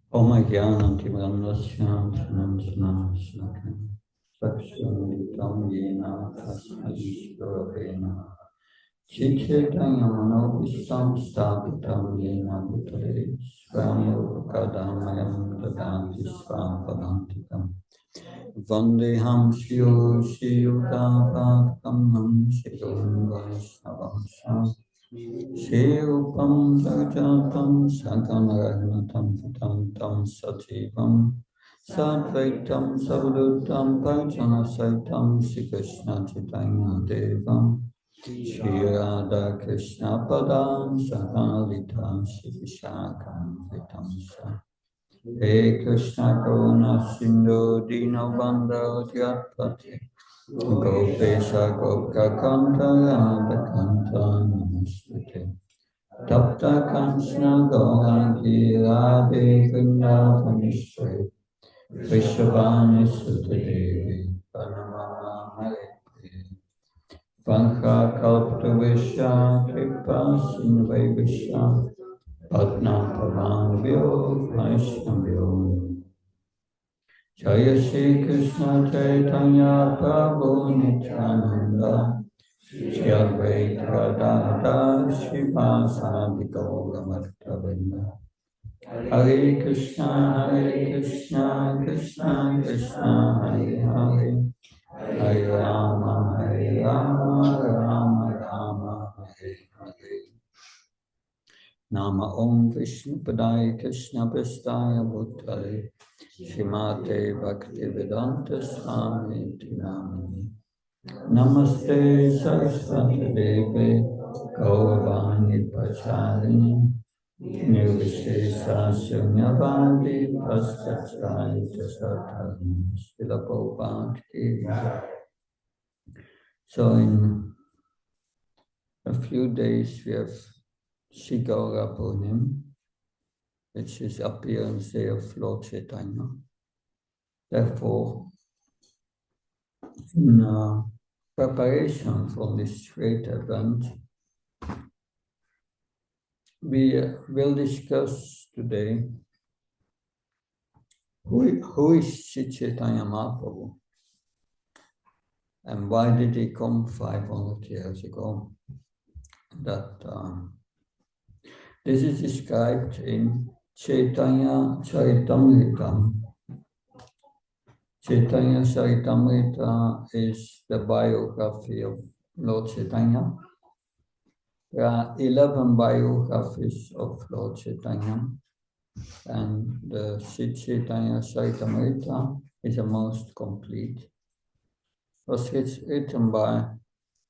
Om Jnanam Shalakim Chakshunditam Yena Tasmai Shravena Chaitanya Manovistam Sthapitam Yena Bhutale Swamurukadamayam Dadanti Svapadantikam Vandeham Shio Shiyudapakam Shivam Vaishnavamsam Shirupam Sarjatam Sakanaragnatam Vitam Tam Sativam Sadvaitam Savaduttam Parjana Saitam Sri Krishna Chaitanya Devam Shri Radha Krishna Padam Sakalita Shri Vishakam Vitam He Krishna Karuna Sindhu Dinabandha Gyatpati Gopesha Gopka Kanta Radha Kanta Namaste Tapta Kanchana Gaurangi Radhe Vrindavaneshwari Vrishabhani Sutadevi Paramama Hare Vankha Kalptavishya Kripa Sindhavishya Padma Pavanabhyo Vaishnavyo Jaya Shri Krishna Chaitanya Prabhu Nityananda Shri Advaita Gadadhar Srivasadi Gauramatavrinda Hare Krishna Krishna Krishna Hare Hare Hare Rama Rama Rama Hare Hare Nama Om Vishnu Padaya Krishna Prastaya Bhutale Shrimate Bhaktivedanta Swami Tinamani Namaste Saraswati Devi Gauravani Pacharini Nirvishesha Shunyavadi Paskachayita Sattvam Srila Prabhupada Ki Jai. So in a few days we have Shigaura Purnim, which is appearance day of Lord Chaitanya. Therefore, in preparation for this great event, we will discuss today who is Sri Caitanya Mahaprabhu and why did he come 500 years ago. That this is described in Caitanya Charitamrita. Caitanya Charitamrita is the biography of Lord Chaitanya. There are 11 biographies of Lord Chaitanya, and the Sri Caitanya Charitamrita is the most complete. It was written by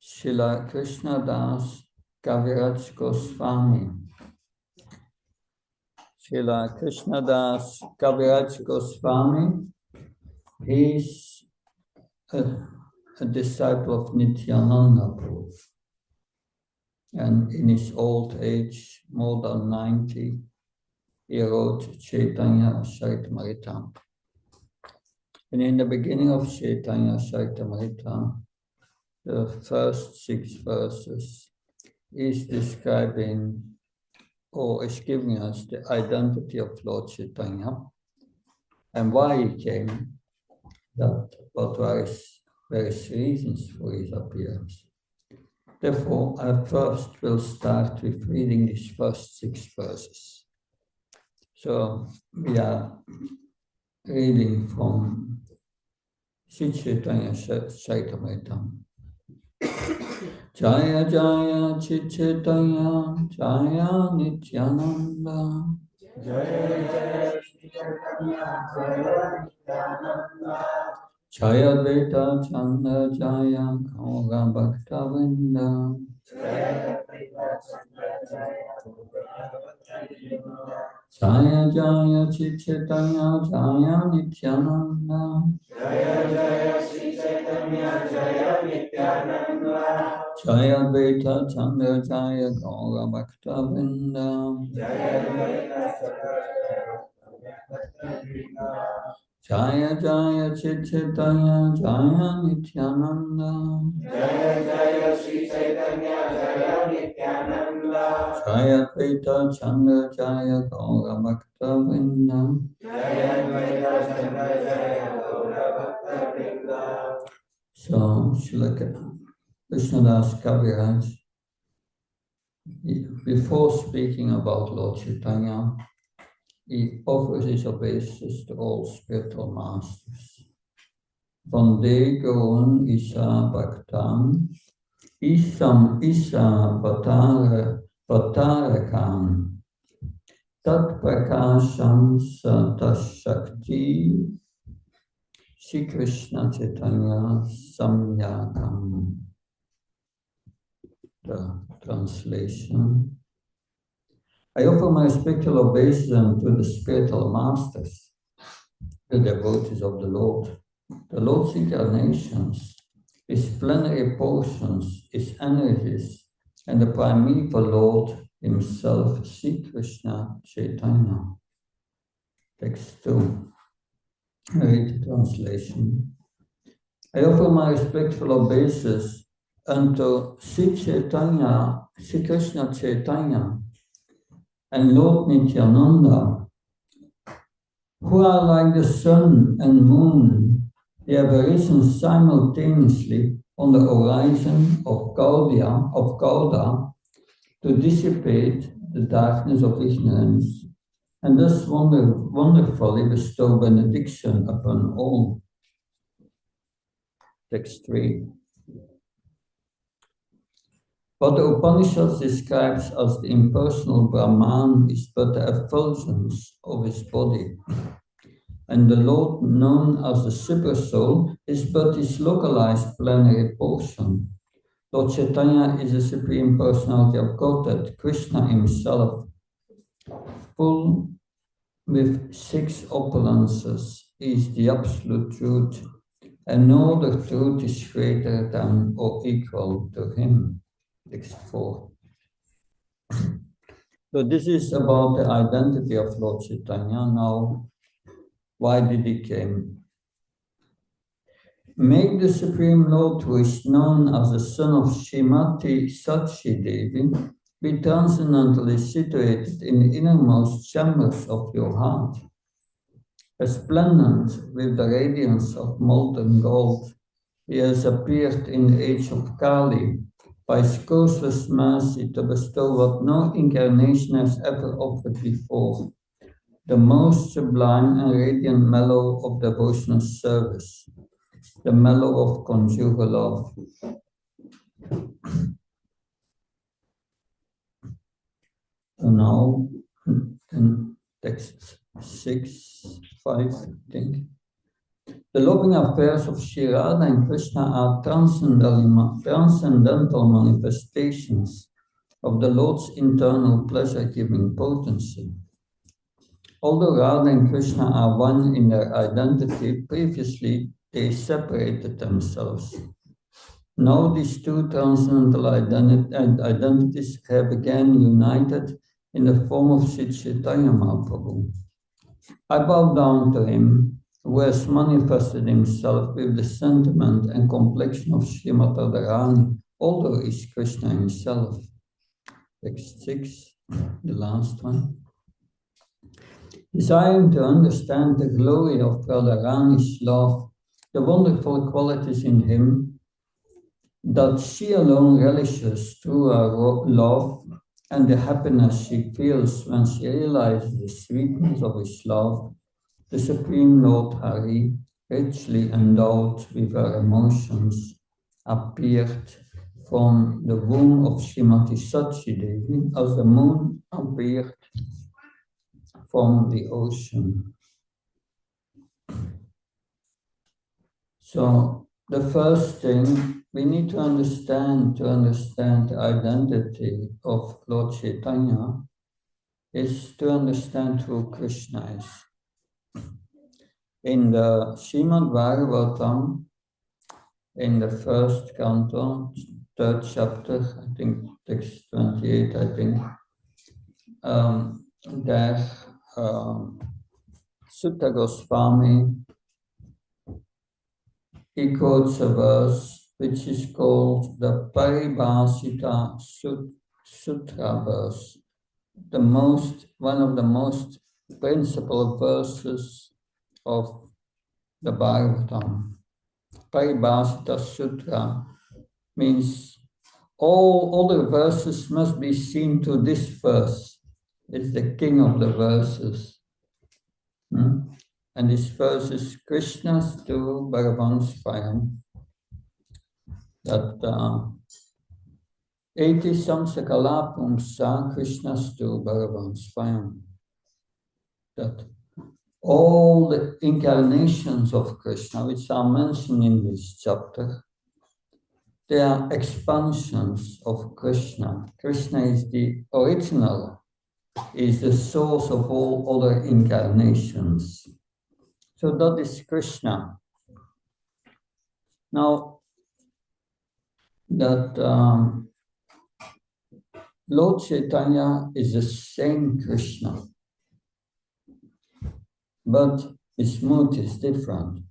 Srila Krishnadas Kaviraj Goswami. Srila Krishnadas Kaviraj Goswami is a disciple of Nityananda Prabhu. And in his old age, more than 90, he wrote Caitanya Charitamrita. And in the beginning of Caitanya Charitamrita, the first 6 verses is describing or is giving us the identity of Lord Chaitanya and why he came, that what various reasons for his appearance. Therefore, I first will start with reading these first 6 verses. So we are reading from Sri Caitanya Charitamrita. Jaya Jaya Sri Caitanya Jaya Nityananda Jaya Jaya Shri Chaitanya Jaya Nityananda Jaya Advaita Chanda Jaya Gaura Bhakta Vrinda Jaya Advaita Chandra Jaya Gaura Bhakta Vrinda Jaya Jaya Sri Caitanya Jaya Nityananda Jaya Jaya Shri Chaitanya Jaya Nityananda Jaya Advaita Chandra Jaya Gaura Bhakta Vrinda Jaya Advaita Chandra Jaya Gaura Bhakta Vrinda Jaya Jaya Sri Caitanya Jaya Nityananda Jaya Jaya Shri Chaitanya Jaya Nityananda Jaya Advaita Chandra Jaya Gaura Bhakta Vrinda. Jaya Advaita Chandra Jaya Gaura Bhakta Vrinda. So, Srila Krishnadas Kaviraj, before speaking about Lord Chaitanya, he offers his obeisance to all spiritual masters. Vande Gaun Isa Bhaktam, Isam Isa Vatarakan, Tat Prakasham Satashakti, Shri Krishna Chaitanya Samyakam. The translation. I offer my respectful obeisance to the spiritual masters, the devotees of the Lord. The Lord's incarnations, His plenary portions, His energies, and the primeval Lord Himself, Sri Krishna Chaitanya. Text 2. Read the translation. I offer my respectful obeisance unto Sri Chaitanya, Sri Krishna Chaitanya, and Lord Nityananda, who are like the sun and moon. They have arisen simultaneously on the horizon of Gauda, to dissipate the darkness of ignorance, and thus wonderfully bestow benediction upon all. Text 3. What the Upanishads describes as the impersonal Brahman is but the effulgence of his body, and the Lord, known as the Supersoul, is but his localized plenary portion. Lord Chaitanya is the Supreme Personality of Godhead, Krishna himself, full with 6 opulences. He is the absolute truth, and no other truth is greater than or equal to him. Text 4. So this is about the identity of Lord Chaitanya. Now, why did he came? Make the Supreme Lord, who is known as the son of Srimati Satchi Devi, be transcendently situated in the innermost chambers of your heart. Resplendent with the radiance of molten gold, he has appeared in the age of Kali, by his causeless mercy to bestow what no incarnation has ever offered before, the most sublime and radiant mellow of devotional service, the mellow of conjugal love. So now, in text 6, 5, I think. The loving affairs of Shri Radha and Krishna are transcendental manifestations of the Lord's internal pleasure-giving potency. Although Radha and Krishna are one in their identity, previously they separated themselves. Now these two transcendental identities have again united in the form of Sri Caitanya Mahaprabhu. I bow down to him, who has manifested himself with the sentiment and complexion of Srimati Radharani, although he is Krishna himself. Text 6, the last one. Desiring to understand the glory of Radharani's love, the wonderful qualities in him, that she alone relishes through her love, and the happiness she feels when she realizes the sweetness of his love, the Supreme Lord Hari, richly endowed with her emotions, appeared from the womb of Srimati Satchi Devi as the moon appeared from the ocean. So the first thing we need to understand the identity of Lord Chaitanya is to understand who Krishna is. In the Srimad Bhagavatam, in the first canto, 3rd chapter, I think text 28, I think, there Sutta Goswami, he quotes a verse which is called the Paribhasita Sutra verse, one of the most principal verses of the Bhagavatam. Paribhasita Sutra means all the verses must be seen to this verse. It's the king of the verses. And this verse is Krishna's to Bhagavan Swayam. That 80 samsakala pumsa Krishna's to Bhagavan Swayam. That all the incarnations of Krishna, which are mentioned in this chapter, they are expansions of Krishna. Krishna is the original, is the source of all other incarnations. So that is Krishna. Now, that Lord Caitanya is the same Krishna, but his mood is different.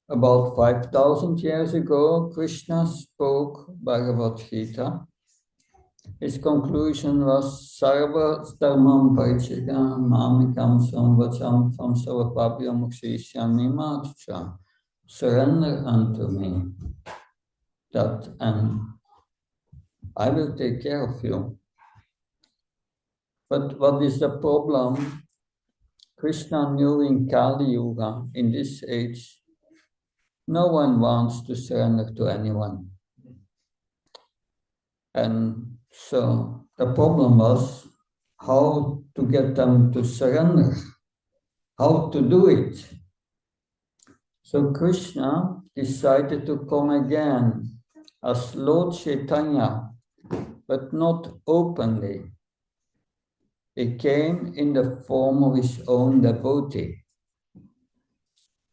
About 5,000 years ago, Krishna spoke Bhagavad Gita. His conclusion was Sarva Dharmam Parichika Mamikam Samvacham Tam Savapabhyam Mukshishami Matucha. Surrender unto me, that I will take care of you. But what is the problem? Krishna knew in Kali Yuga, in this age, no one wants to surrender to anyone. And so the problem was how to get them to surrender, how to do it. So Krishna decided to come again as Lord Caitanya, but not openly. He came in the form of his own devotee.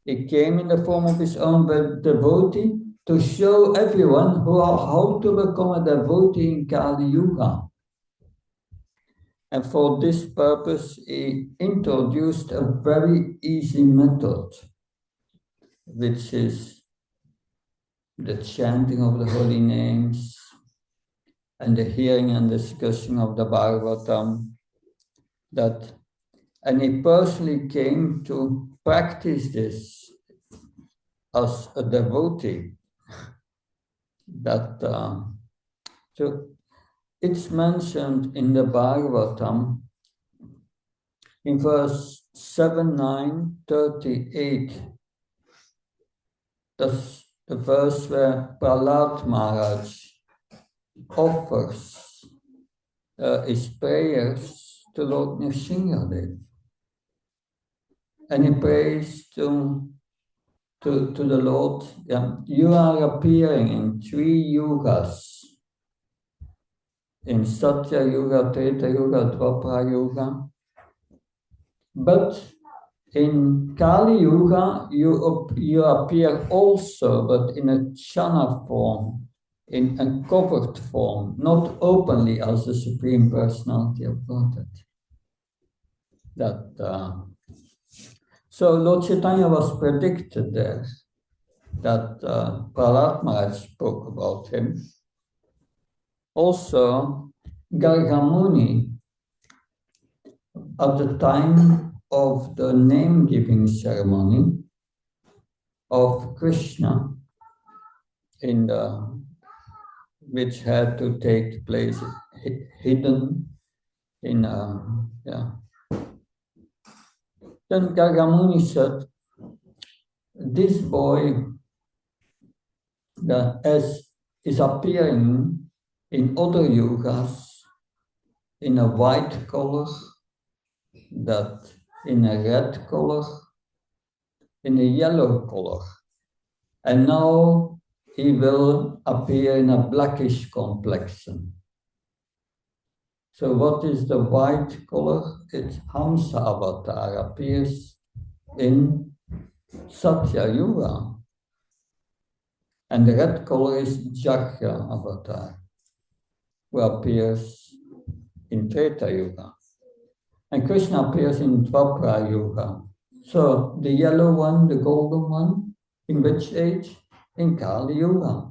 He came in the form of his own devotee to show everyone how to become a devotee in Kali Yuga. And for this purpose, he introduced a very easy method, which is the chanting of the holy names and the hearing and discussion of the Bhagavatam. And he personally came to practice this as a devotee. So it's mentioned in the Bhagavatam in verse 7, 9, 38. That's the verse where Prahlad Maharaj offers his prayers to Lord Nrsimhadev. And he prays to the Lord, you are appearing in 3 yugas, in Satya Yuga, Treta Yuga, Dwapara Yuga. But in Kali Yuga, you appear also, but in a chana form, in a covered form, not openly as the Supreme Personality of Godhead. So Lord Chaitanya was predicted there, that Prahlad Maharaj spoke about him. Also, Gargamuni, at the time of the name-giving ceremony of Krishna, which had to take place hidden in Then Gargamuni said, this boy is appearing in other yugas in a white color, in a red color, in a yellow color. And now he will appear in a blackish complexion. So what is the white color? It's Hamsa avatar, appears in Satya Yuga. And the red color is Jaghya avatar, who appears in Treta Yuga. And Krishna appears in Dwapara Yuga. So the yellow one, the golden one, in which age? In Kali Yuga.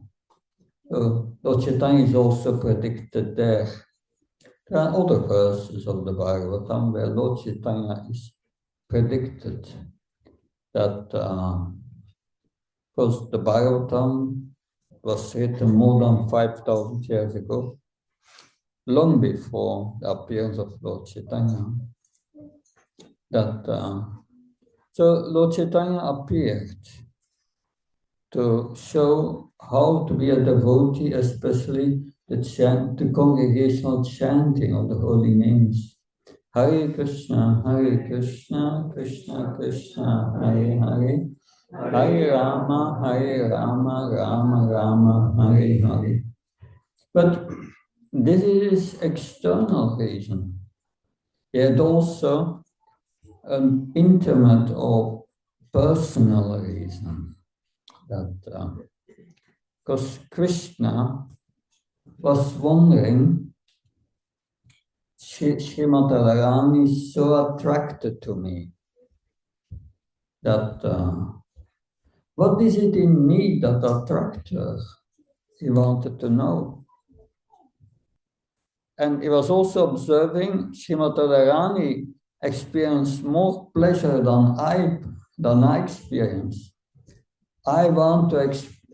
So Lord Chaitanya is also predicted there. There are other verses of the Bhagavatam where Lord Chaitanya is predicted that, because the Bhagavatam was written more than 5,000 years ago, long before the appearance of Lord Chaitanya, that so Lord Chaitanya appeared to show how to be a devotee, especially the congregational chanting of the holy names. Hare Krishna, Krishna Krishna, Hare Hare, Hare Rama, Rama Rama, Hare Hare. But this is external reason. Yet also an intimate or personal reason. That because Krishna was wondering, Srimati Radharani is so attracted to me that what is it in me that attracts her? He wanted to know. And he was also observing Srimati Radharani experience more pleasure than I experience. I want to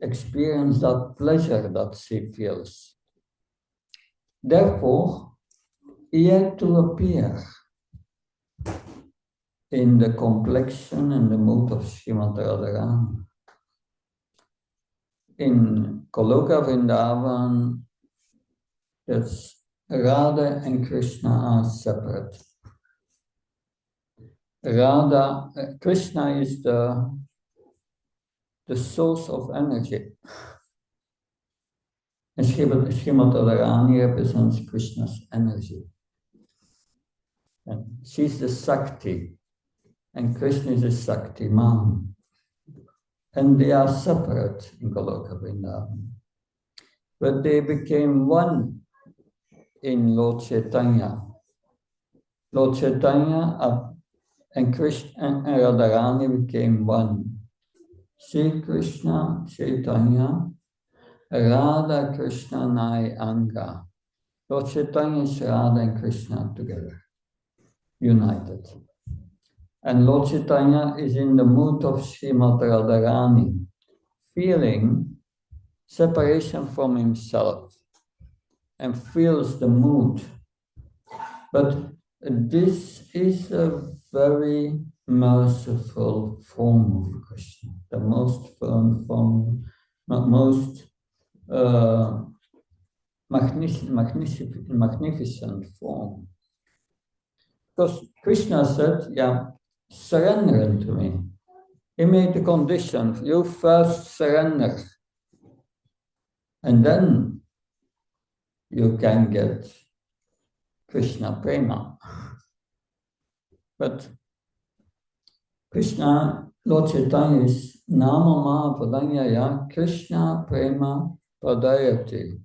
experience that pleasure that she feels. Therefore, he had to appear in the complexion and the mood of Srimati Radharani. In Goloka Vrindavan, that's Radha and Krishna are separate. Krishna is the source of energy. And Srimati Radharani represents Krishna's energy. And she's the Sakti, and Krishna is a Sakti man. And they are separate in Goloka Vrindavan. But they became one in Lord Chaitanya. Lord Chaitanya and Krishna and Radharani became one. Sri Krishna, Chaitanya, Radha Krishna Nai Anga. Lord Chaitanya is Radha and Krishna together, united. And Lord Chaitanya is in the mood of Srimati Radharani, feeling separation from himself and feels the mood. But this is a very merciful form of Krishna, the most firm form, most magnificent form. Because Krishna said, yeah, surrender to me. He made the condition, you first surrender. And then you can get Krishna prema. But Krishna, Lord Chaitanya is Namama Padanyaya Krishna prema pradayate.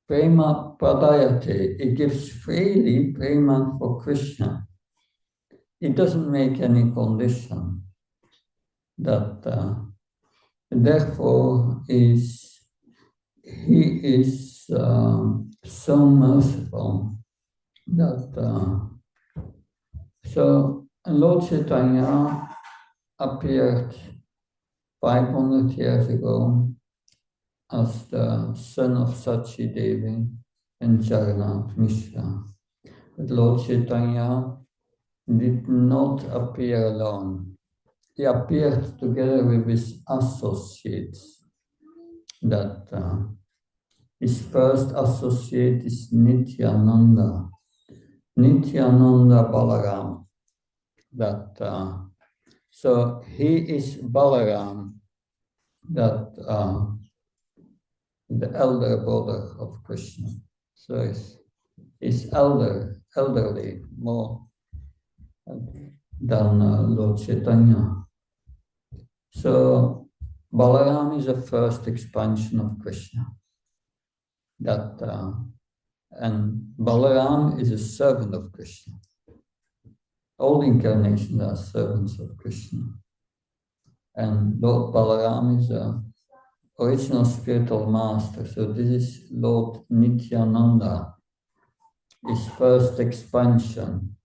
Prema pradayate. It gives freely prema for Krishna. It doesn't make any condition. That therefore he is so merciful that so Lord Chaitanya appeared 500 years ago as the son of Sachi Devi and Jagannath Mishra. But Lord Chaitanya did not appear alone. He appeared together with his associates. That his first associate is Nityananda. Nityananda Balaram. So he is Balaram, that the elder brother of Krishna. So he's elderly more than Lord Chaitanya. So Balaram is the first expansion of Krishna. And Balaram is a servant of Krishna. All incarnations are servants of Krishna. And Lord Balaram is the original spiritual master. So this is Lord Nityananda. his first expansion.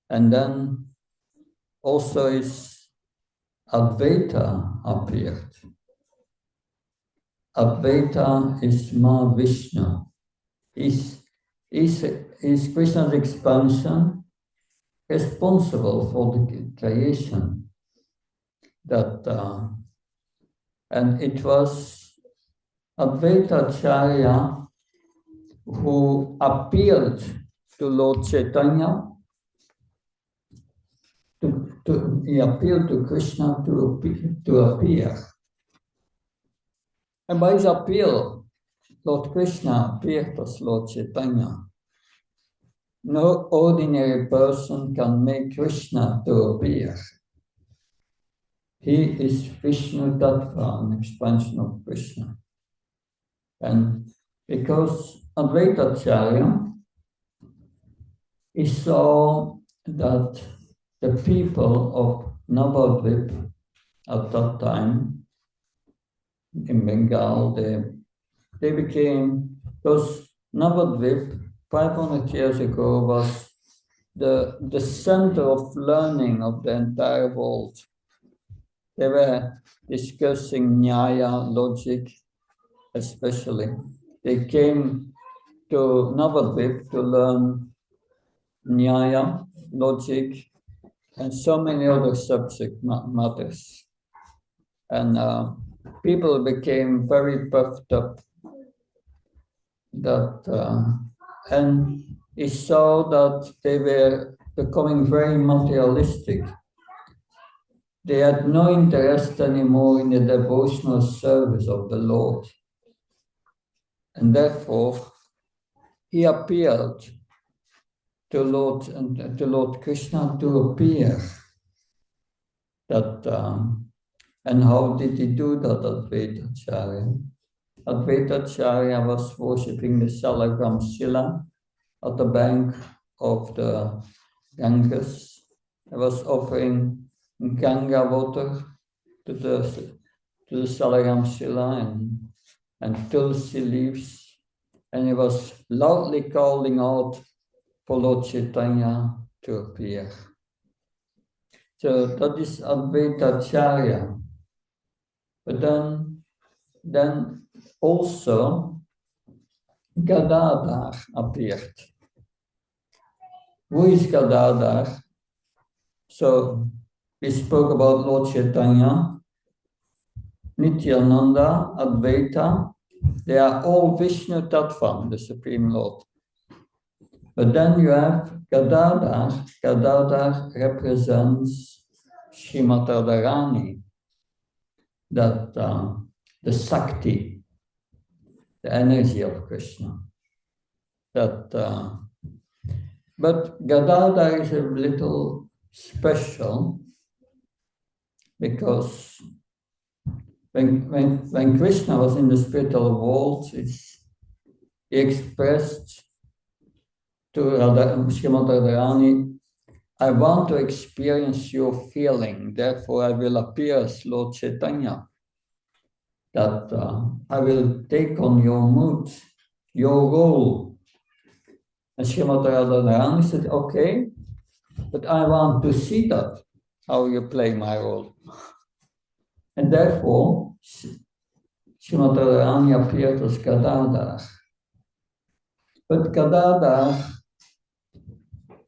And then also his Advaita appeared. Advaita is Mahavishnu. Is Krishna's expansion responsible for the creation? And it was Advaita Acharya who appealed to Lord Caitanya. He appealed to Krishna to appear. And by his appeal, Lord Krishna appeared as Lord Caitanya. No ordinary person can make Krishna to appear. He is Vishnu Tattva, an expansion of Krishna. And because Advaita Acharya, he saw that the people of Navadvip at that time in Bengal, they became, because Navadvip 500 years ago was the center of learning of the entire world. They were discussing Nyaya, logic, especially. They came to Navadvip to learn Nyaya, logic, and so many other subject matters. And people became very puffed up and he saw that they were becoming very materialistic. They had no interest anymore in the devotional service of the Lord. And therefore, he appealed to Lord Krishna to appear. And how did he do that, Advaita Acharya? Advaita Acharya was worshipping the Salagram Shila at the bank of the Ganges. He was offering Ganga water to the Salagram Shila and tulsi leaves. And he was loudly calling out for Lord Caitanya to appear. So that is Advaita Acharya. But then also Gadadhar appeared. Who is Gadadhar? So we spoke about Lord Caitanya, Nityananda, Advaita. They are all Vishnu Tattva, the Supreme Lord. But then you have Gadadhar. Gadadhar represents Srimati Radharani, that the Sakti, the energy of Krishna. But Gadadhar is a little special because when Krishna was in the spiritual world, he expressed to Srimati Radharani, I want to experience your feeling, therefore I will appear as Lord Caitanya. That I will take on your mood, your role. And Srimati Radharani said, okay, but I want to see that, how you play my role. And therefore, Srimati Radharani appeared as Gadadhar. But Gadadhar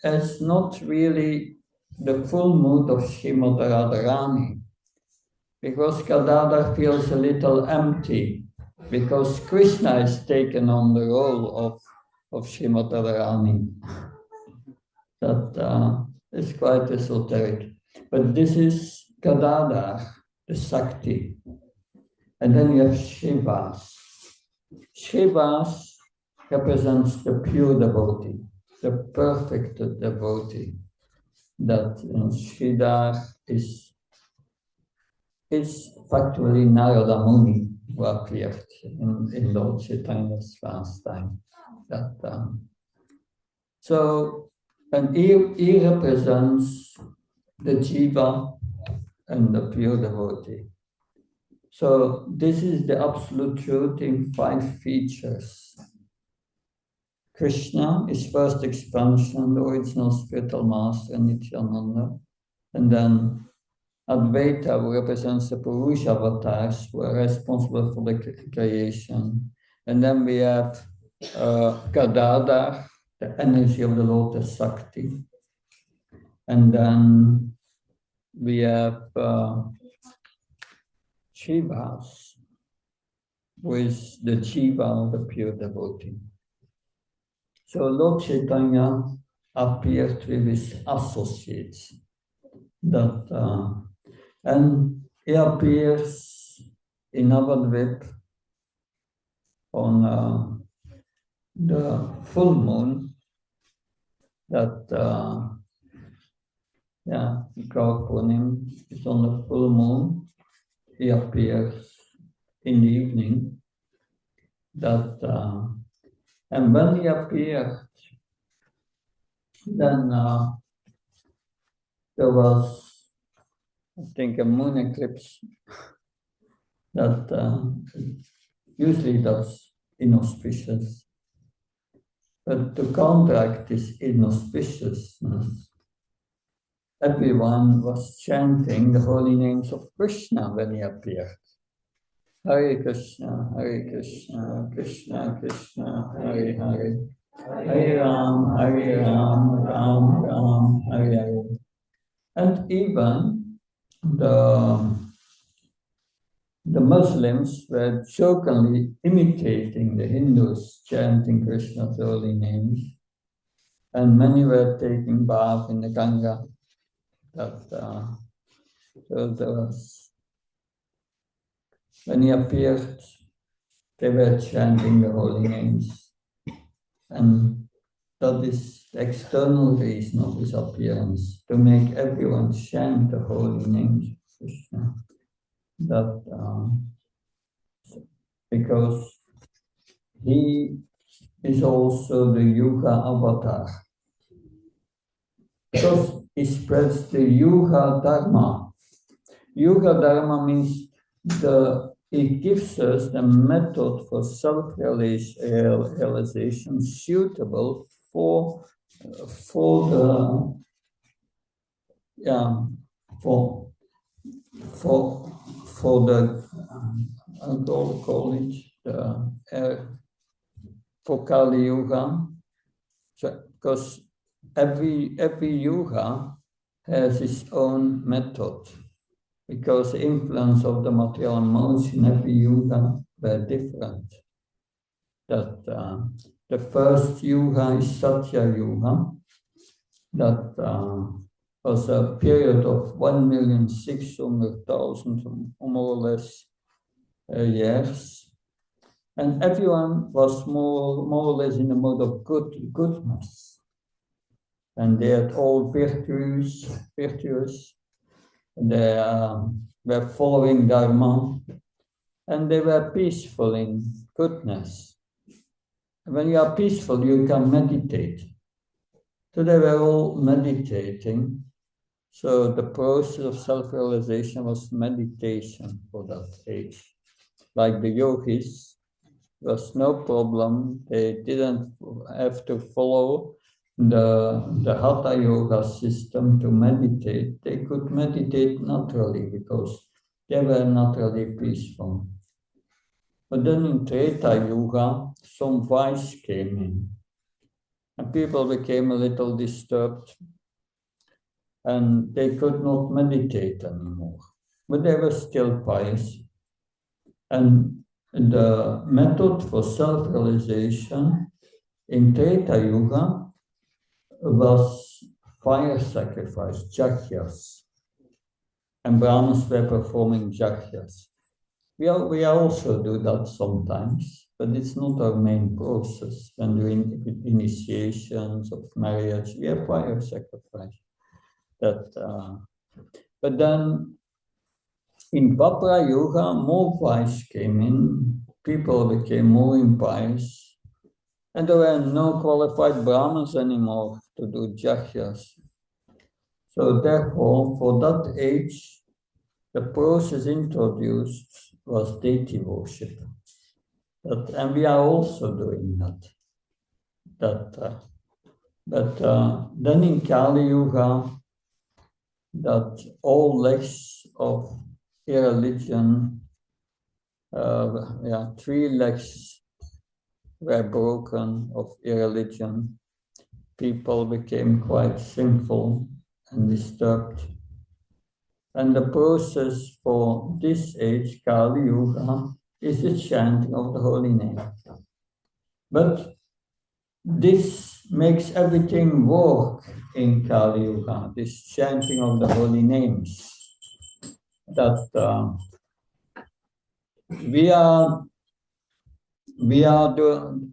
is not really the full mood of Srimati Radharani, because Gadadhar feels a little empty, because Krishna has taken on the role of Srimati Radharani. That is quite esoteric. But this is Gadadhar, the Sakti. And then you have Shrivas. Shrivas represents the pure devotee, the perfect devotee. That Sridhar is factually Narada Muni who appeared in Lord Chaitanya's last time. And he represents the jiva and the pure devotee. So this is the absolute truth in 5 features. Krishna is first expansion, the original spiritual master, Nityananda, and then Advaita, who represents the Purusha avatars, who are responsible for the creation. And then we have Gadadhar, the energy of the lotus Sakti. And then we have Shivas, who is the Jiva, the pure devotee. So Lord Caitanya appeared with his associates. And he appears in Navadvip on the full moon, Gaupunim is on the full moon. He appears in the evening. And when he appeared, then there was, I think, a moon eclipse. Usually that's inauspicious. But to counteract this inauspiciousness, everyone was chanting the holy names of Krishna when he appeared. Hare Krishna, Krishna Krishna, Hare Hare, Hare Ram, Ram Ram, Hare Hare. And even the Muslims were jokingly imitating the Hindus chanting Krishna's holy names, and many were taking bath in the Ganga. So there was, when he appeared, they were chanting the holy names, and that is the external reason of his appearance, to make everyone chant the holy names of Krishna. Because he is also the Yuga avatar. Because he spreads the Yuga Dharma. Yuga Dharma means it gives us the method for self-realization suitable for Kali Yuga. So, because every yuga has its own method, because the influence of the material modes in every yuga were different. The first yuga is Satya Yuga, that was a period of 1,600,000 more or less years. And everyone was more or less in the mode of goodness. And they had all virtuous. They were following Dharma, and they were peaceful in goodness. And when you are peaceful, you can meditate. So they were all meditating. So the process of self-realization was meditation for that age. Like the yogis, there was no problem. They didn't have to follow the Hatha Yoga system to meditate. They could meditate naturally because they were naturally peaceful. But then in Treta Yuga, some vice came in. And people became a little disturbed. And they could not meditate anymore. But they were still pious. And the method for self-realization in Treta Yuga was fire sacrifice, jagyas. And Brahmins were performing jagyas. We also do that sometimes, but it's not our main process. When doing initiations of marriage, we have fire sacrifice. But then in Vapra Yuga, more vice came in, people became more impious, and there were no qualified Brahmins anymore to do jagyas. So therefore, for that age, the process introduced was deity worship. And we are also doing that. But then in Kali Yuga, that all legs of irreligion, 3 legs were broken of irreligion. People became quite sinful and disturbed. And the process for this age, Kali Yuga, is the chanting of the holy name. But this makes everything work in Kali Yuga, this chanting of the holy names. That we are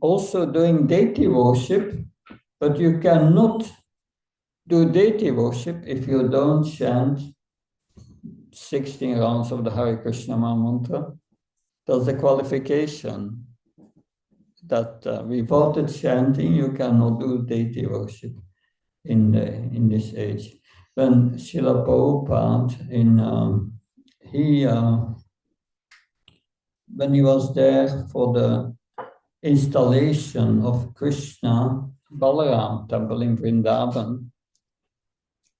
also doing deity worship, but you cannot do deity worship if you don't chant 16 rounds of the Hare Krishna mantra. That's the qualification that without the chanting you cannot do deity worship in this age. When Srila Prabhupada when he was there for the installation of Krishna Balaram temple in Vrindavan,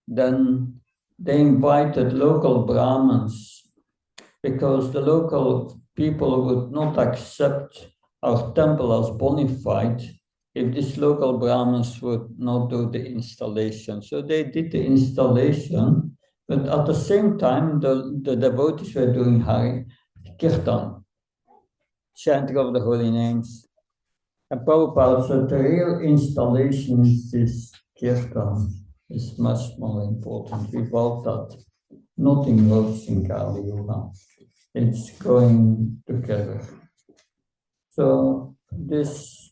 then they invited local Brahmins because the local people would not accept our temple as bona fide if these local Brahmins would not do the installation. So they did the installation, but at the same time, the devotees were doing Hari Kirtan, chanting of the holy names. And Prabhupada said the real installation is this Kirtan. Is much more important. Without that, nothing works in Kali Yuga. It's going together. So this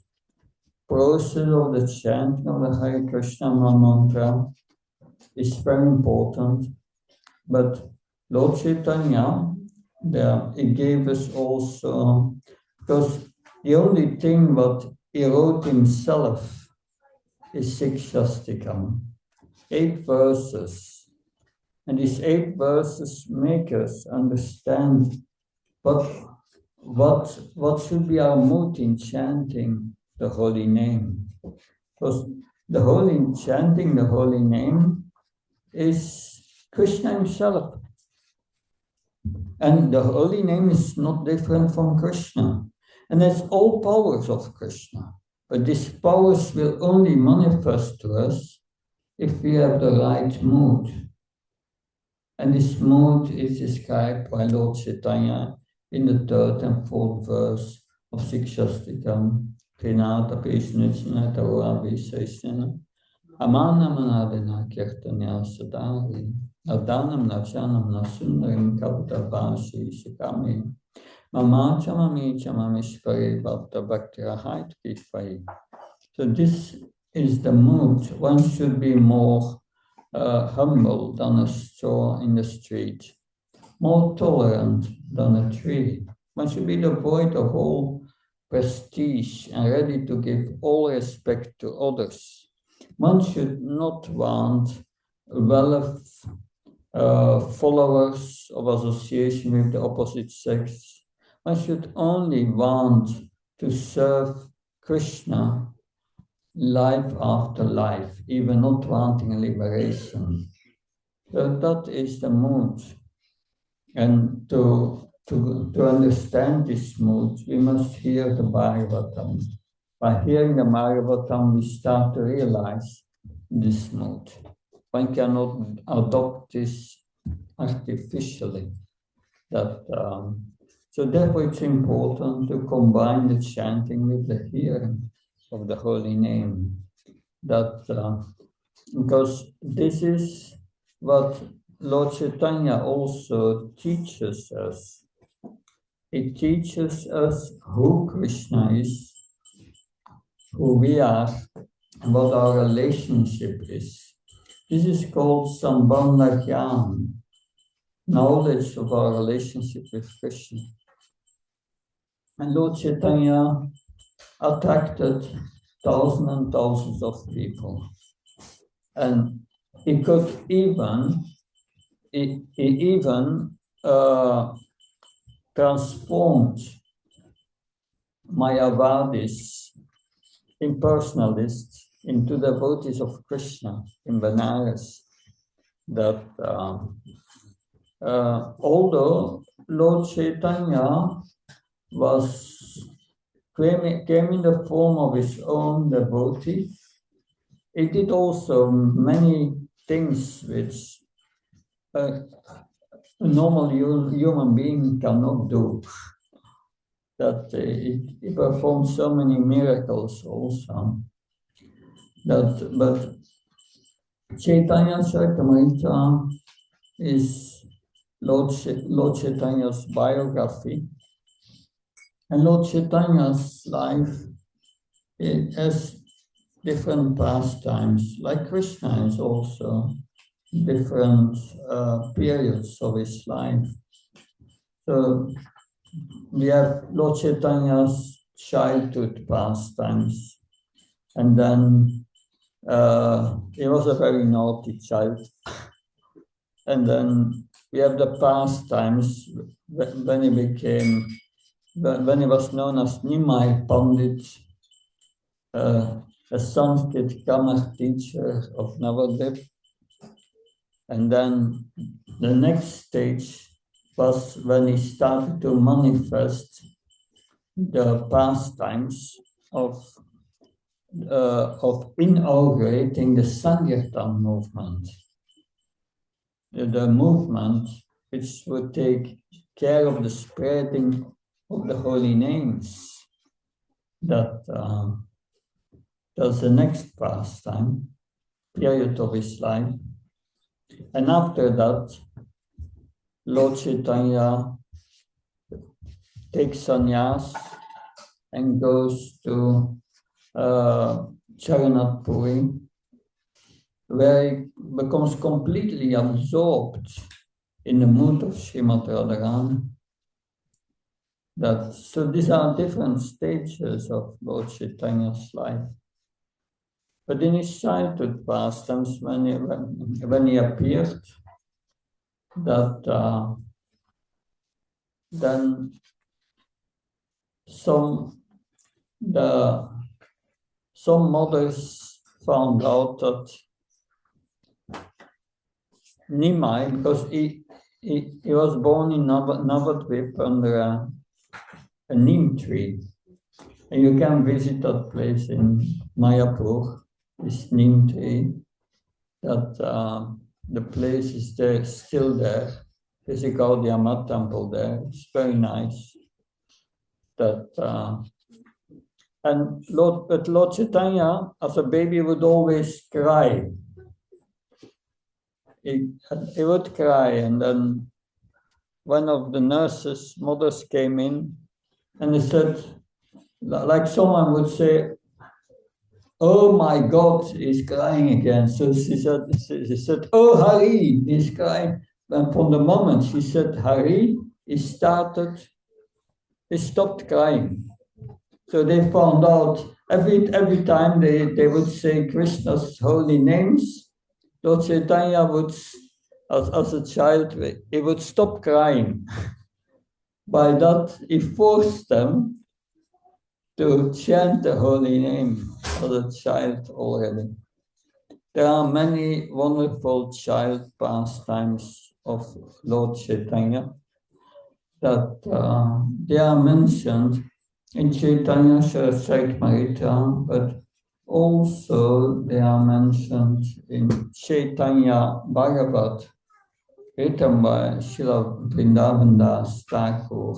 process of the chanting of the Hare Krishna mantra is very important. But Lord Caitanya, he gave us also, because the only thing what he wrote himself is 6 Shastikam, 8 verses. And these 8 verses make us understand what should be our mood in chanting the holy name. Because chanting the holy name is Krishna himself. And the holy name is not different from Krishna. And it's all powers of Krishna. But these powers will only manifest to us if we have the right mood. And this mood is described by Lord Caitanya in the 3rd and 4th verse of Sikshastikam. Trinata Pishnitsna Taura Visesna Amana Manadina Kirtanya Sadari Adanam Nachanam Nasundarim Kaptavashi Shikami Mama Chamami Chamamishvari Bhakta Bhakti Rahait Kitfai. So this is the mood. One should be more humble than a straw in the street, more tolerant than a tree. One should be devoid of all prestige and ready to give all respect to others. One should not want wealth, followers of association with the opposite sex. One should only want to serve Krishna life after life, even not wanting liberation. So that is the mood. And to understand this mood, we must hear the Bhagavatam. By hearing the Bhagavatam, we start to realize this mood. One cannot adopt this artificially. So therefore it's important to combine the chanting with the hearing of the holy name. Because this is what Lord Caitanya also teaches us. He teaches us who Krishna is, who we are, and what our relationship is. This is called Sambandha Jnana, knowledge of our relationship with Krishna. And Lord Caitanya attracted thousands and thousands of people. And he could even transformed Mayavadis impersonalists into devotees of Krishna in Benares. That although Lord Chaitanya came in the form of his own devotee, he did also many things which a normal human being cannot do. That he performed so many miracles also. But Chaitanya Charitamrita is Lord Chaitanya's biography. And Lord Chaitanya's life, it has different pastimes, like Krishna is also different periods of his life. So we have Lord Chaitanya's childhood pastimes, and then he was a very naughty child. And then we have the pastimes when he was known as Nimai Pandit, a Sanskrit grammar teacher of Navadvip. And then the next stage was when he started to manifest the pastimes of inaugurating the Sankirtan movement. The movement which would take care of the spreading of the holy names. That's the next pastime, period of his life. And after that, Lord Chaitanya takes sannyas and goes to Jagannath Puri, where he becomes completely absorbed in the mood of Srimad Radharani. So these are different stages of Lord Chaitanya's life. But in his childhood pastimes, when he appeared, then some mothers found out that Nimai, because he was born in Navadvip under a neem tree. And you can visit that place in Mayapur, this neem tree, that the place is there, still there. There's a Gaudiya Math temple there. It's very nice. And Lord Chaitanya, as a baby, would always cry. He would cry, and then one of the mothers came in, and he said, like someone would say, "Oh my God, he's crying again." So she said, "Oh Hari, he's crying." And from the moment she said Hari, he stopped crying. So they found out every time they would say Krishna's holy names, Lord Chaitanya would, as a child, he would stop crying. By that, he forced them to chant the holy name as a child already. There are many wonderful child pastimes of Lord Chaitanya that they are mentioned in Caitanya Charitamrita, but also they are mentioned in Caitanya Bhagavat, written by Srila Vrindavan Das Thakur.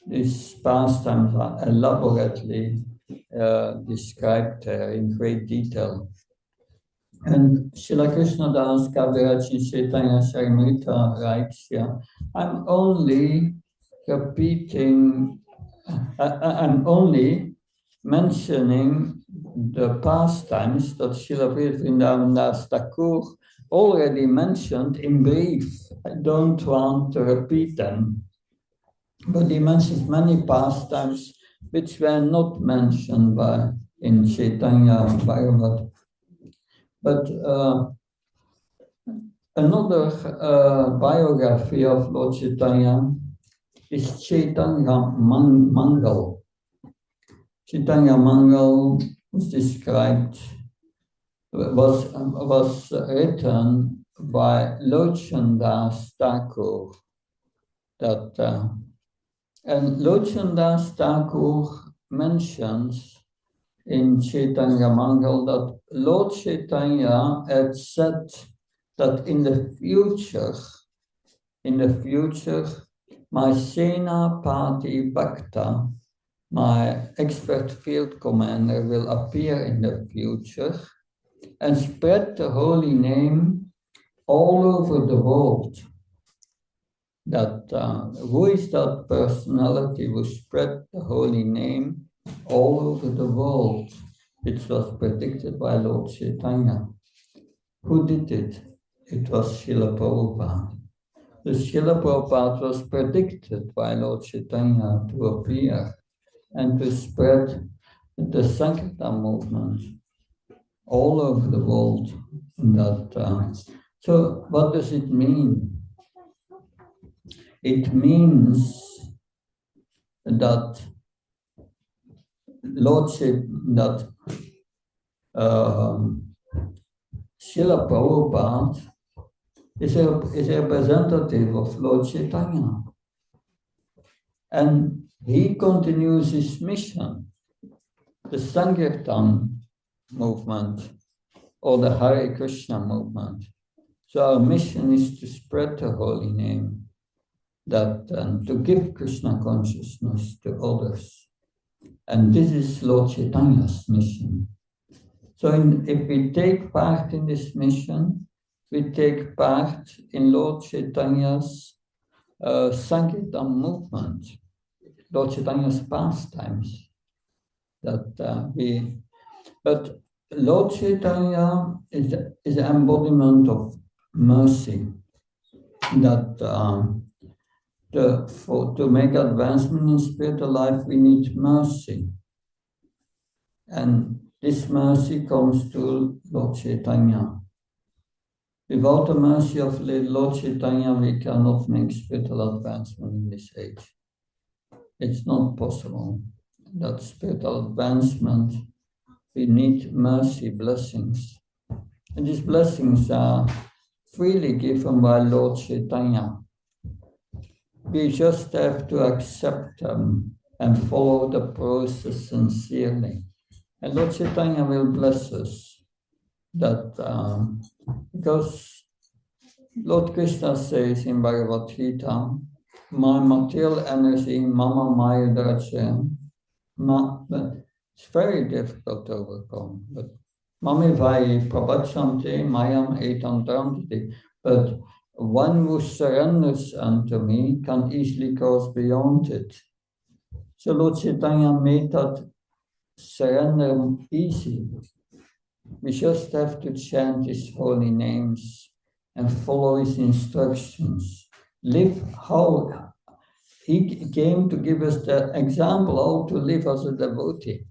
These pastimes are elaborately described in great detail. And Srila Krishna Das Kaviraj in Caitanya Charitamrita writes here, I'm only mentioning the pastimes that Srila Vrindavan Das Thakur already mentioned in brief. I don't want to repeat them. But he mentions many pastimes which were not mentioned in Caitanya Bhagavat. But another biography of Lord Caitanya is Caitanya Mangal. Caitanya Mangal was described, was written by Lochandas Thakur. And Lochandas Thakur mentions in Chaitanya Mangal that Lord Chaitanya had said that in the future, my Sena Party Bhakta, my expert field commander, will appear in the future and spread the holy name all over the world. Who is that personality who spread the holy name all over the world? It was predicted by Lord Chaitanya. Who did it? It was Srila Prabhupada. The Srila Prabhupada was predicted by Lord Chaitanya to appear and to spread the Sankirtan movement all over the world. So what does it mean? It means that Srila Prabhupada is a representative of Lord Chaitanya. And he continues his mission, the Sankirtan movement or the Hare Krishna movement. So our mission is to spread the holy name, to give Krishna consciousness to others. And this is Lord Chaitanya's mission. So if we take part in this mission, we take part in Lord Chaitanya's Sankirtan movement, Lord Chaitanya's pastimes. But Lord Chaitanya is an embodiment of mercy. To make advancement in spiritual life, we need mercy. And this mercy comes to Lord Chaitanya. Without the mercy of Lord Chaitanya, we cannot make spiritual advancement in this age. It's not possible. That spiritual advancement, we need mercy, blessings. And these blessings are freely given by Lord Chaitanya. We just have to accept them and follow the process sincerely. And Lord Chaitanya will bless us. Because Lord Krishna says in Bhagavad Gita, my material energy, mama maya dharacya, it's very difficult to overcome. But mami vai prabhachante mayam etam dharantati. But one who surrenders unto me can easily cross beyond it. So Lord Chaitanya made that surrender easy. We just have to chant his holy names and follow his instructions. Live how he came to give us the example how to live as a devotee.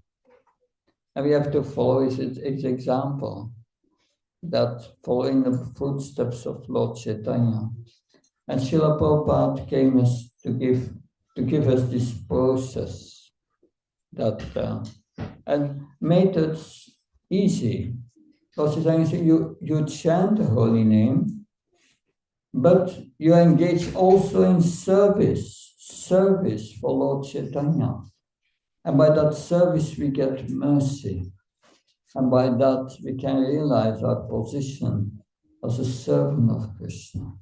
And we have to follow his example, that following the footsteps of Lord Caitanya. And Srila Prabhupada came to give us this process and made it easy. Lord Caitanya said, you chant the holy name, but you engage also in service for Lord Caitanya. And by that service we get mercy. And by that we can realize our position as a servant of Krishna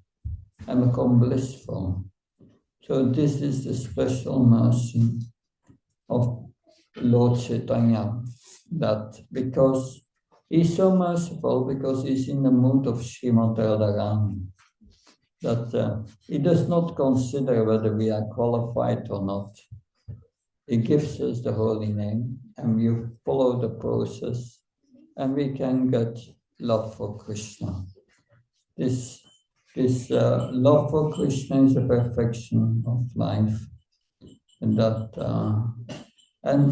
and become blissful. So this is the special mercy of Lord Caitanya, that because he's so merciful, because he's in the mood of Srimad Radharani, that he does not consider whether we are qualified or not. He gives us the holy name and we follow the process and we can get love for Krishna. This love for Krishna is the perfection of life, and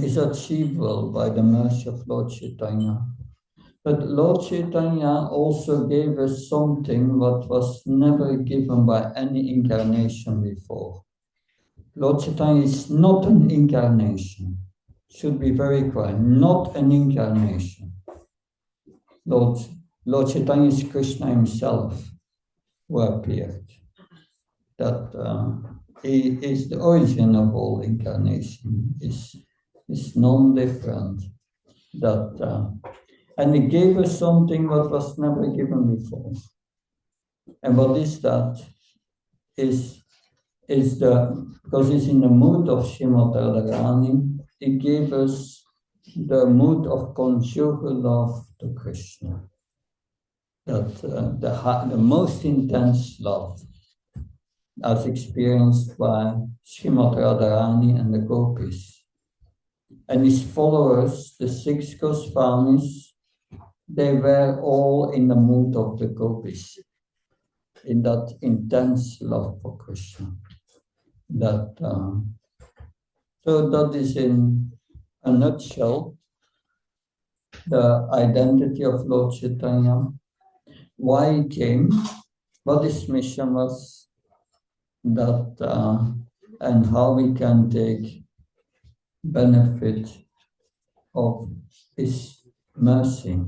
is achievable by the mercy of Lord Chaitanya. But Lord Chaitanya also gave us something that was never given by any incarnation before. Lord Chaitanya is not an incarnation. should be very clear, not an incarnation. Lord Chaitanya is Krishna himself who appeared. That he is the origin of all incarnation, is non-different. And he gave us something that was never given before. And what is that? Is because he's in the mood of Srimad Radharani, he gave us the mood of conjugal love to Krishna. The most intense love as experienced by Srimad Radharani and the gopis. And his followers, the 6 Goswamis, they were all in the mood of the gopis, in that intense love for Krishna. So that is in a nutshell the identity of Lord Chaitanya, why he came, what his mission was, and how we can take benefit of his mercy.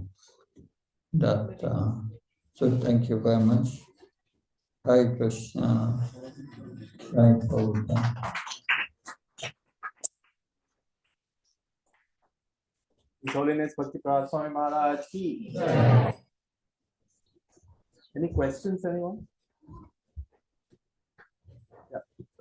So thank you very much. Hare Krishna. Hare Krishna. His Holiness Bhakti Prasad Swami Maharaj ki. Any questions, anyone?